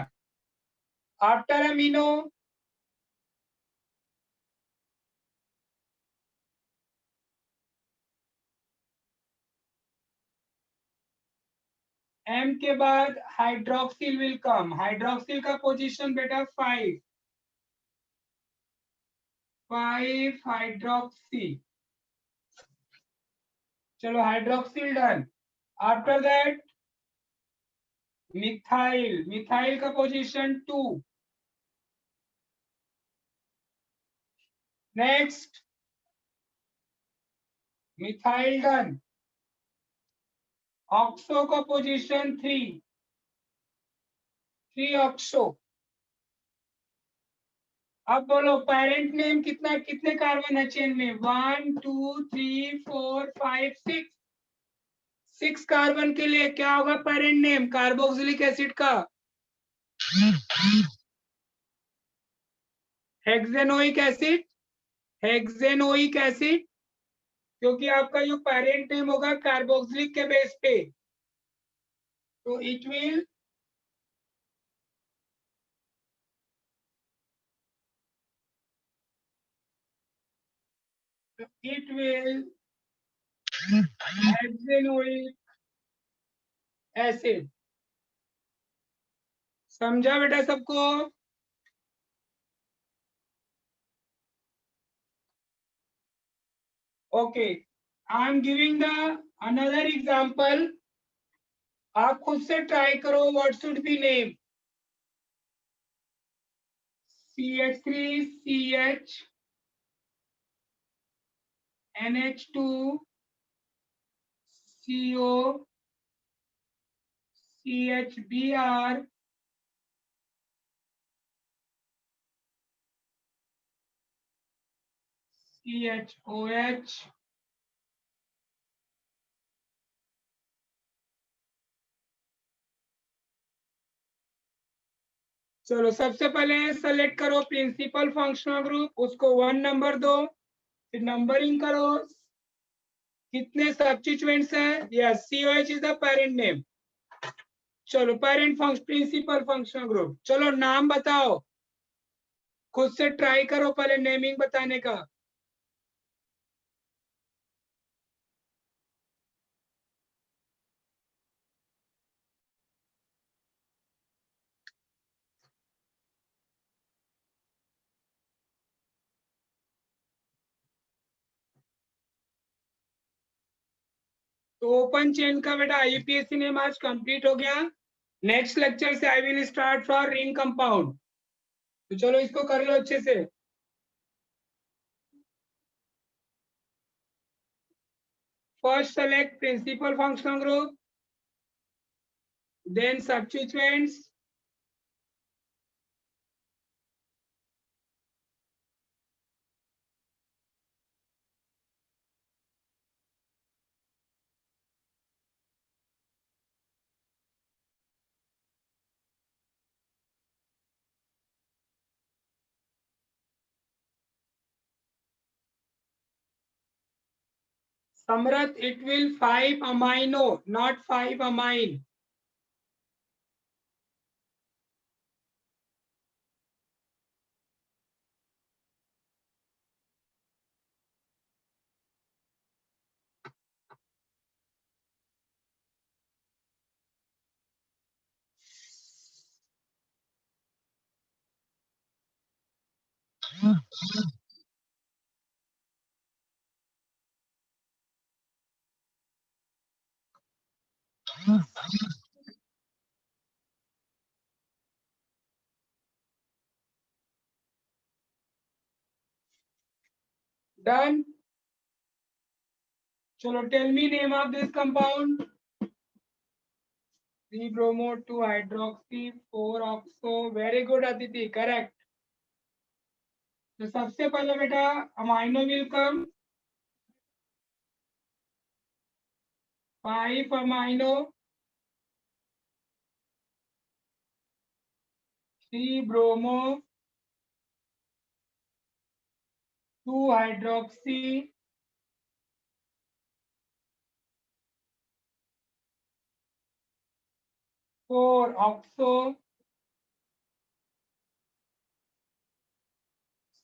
आफ्टर अमीनो M के बाद हाइड्रोक्सिल विल कम। हाइड्रोक्सिल का पोजीशन बेटा 5 हाइड्रोक्सी। चलो hydroxyl done. After that methyl. Methyl का position 2। Next methyl done. Oxo का पोजीशन 3 ऑक्सो। अब बोलो पेरेंट नेम कितना, कितने कार्बन है चेन में? 1 2 3 4 5 6। 6 कार्बन के लिए क्या होगा पेरेंट नेम कार्बोक्सिलिक एसिड का? हेक्सेनोइक एसिड। हेक्सेनोइक एसिड, क्योंकि आपका जो पेरेंट नेम होगा कार्बोक्सिलिक के बेस पे, तो इट विल हेक्सेनोइक एसिड। समझा बेटा सबको? Okay, I am giving the another example. आप खुद से ट्राई करो what should be name. CH3CH NH2 CO CHBr CHOH। चलो सबसे पहले सेलेक्ट करो प्रिंसिपल फंक्शनल ग्रुप, उसको 1 नंबर दो, फिर नंबरिंग करो कितने सब्स्टिट्यूएंट्स हैं। Yes, COH is the parent name. चलो parent function principal functional group. चलो नाम बताओ, खुद से ट्राई करो पहले नेमिंग बताने का। तो ओपन चेन का बेटा IUPAC नेम आज कंप्लीट हो गया। नेक्स्ट लेक्चर से I will start for ring compound. तो चलो इसको कर लो अच्छे से। First select principal functional group, then substituents, Samrat, it will 5 amino, not 5 amine. Done. Chalo, tell me name of this compound. 3 bromo 2 hydroxy 4 oxo. Very good Aditi, correct. तो सबसे पहले बेटा amino will come 5 amino 3 bromo 2 hydroxy 4 oxo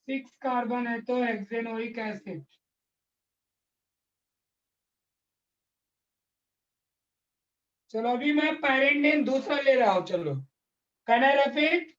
6 carbon है तो हेक्सेनोइक acid. चलो अभी मैं parent name दूसरा ले रहा हूं, चलो can I repeat?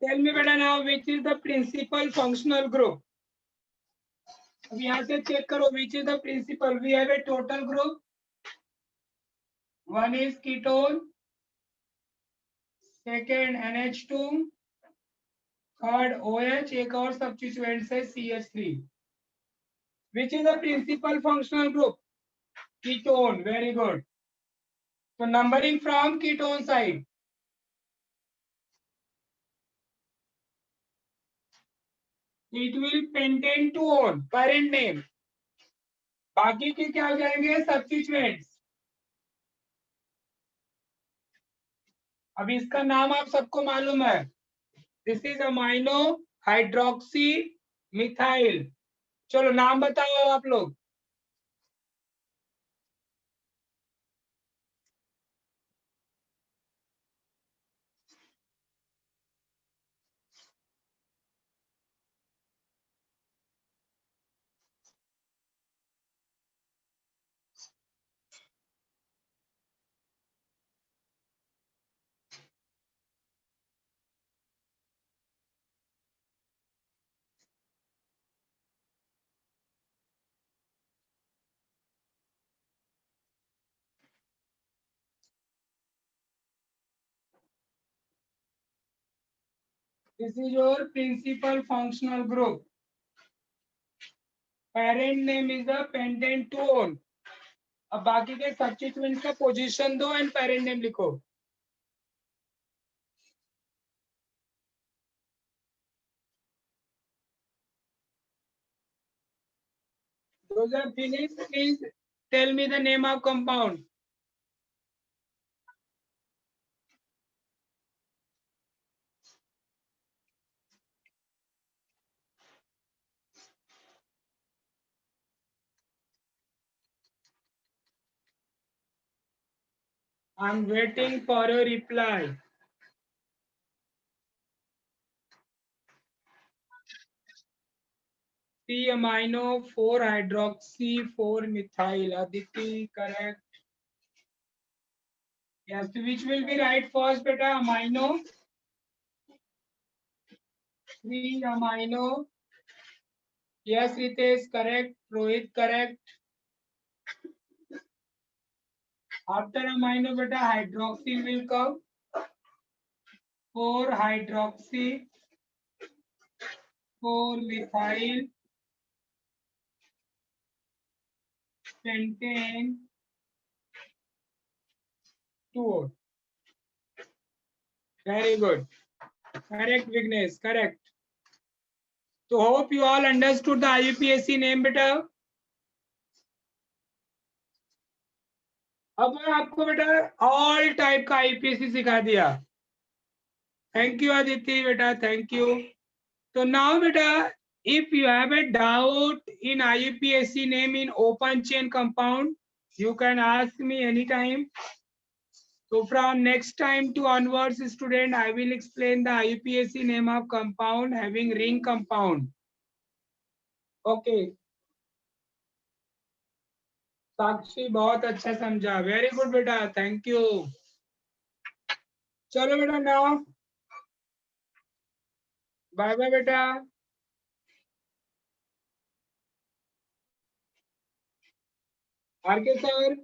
Tell me बेटा now which is the principal functional group? अब यहाँ से चेक करो which is the principal. We have a total group. One is ketone, second NH2, third OH, एक और substituent है CH3. Which is the principal functional group? Ketone. Very good. So numbering from ketone side. It will pentane to on parent name. बाकी के क्या हो जाएंगे? Substituents. अब इसका नाम आप सबको मालूम है. This is amino hydroxy methyl. चलो नाम बताओ आप लोग. This is your principal functional group. Parent name is the pentane tone. अब बाकी के substituents का पोजीशन दो एंड पेरेंट नेम लिखो. Those are finished. Please tell me the name of compound. I'm waiting for a reply. P amino 4 hydroxy 4 methyl. Aditi, correct. Yes, which will be right first, beta? Amino 3 amino. Yes, Ritesh, correct. Rohit, correct. After amino, beta, hydroxy will come. 4 hydroxy 4 methyl pentane 2. Very good. Correct, Vignesh. Correct. So hope you all understood the IUPAC name बेटा. अब मैं आपको बेटा all type का IUPAC सिखा दिया. Thank you Aditya बेटा, thank you. तो नाउ बेटा If you have a doubt in IUPAC name in open chain compound, you can ask me anytime. So from next time to onwards, student, I will explain the IUPAC name of compound having ring compound. Okay. साक्षी बहुत अच्छा समझा. Very good बेटा. Thank you. चलो बेटा now. Bye bye बेटा. RK sir.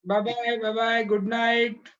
Bye bye. Bye bye. Good night.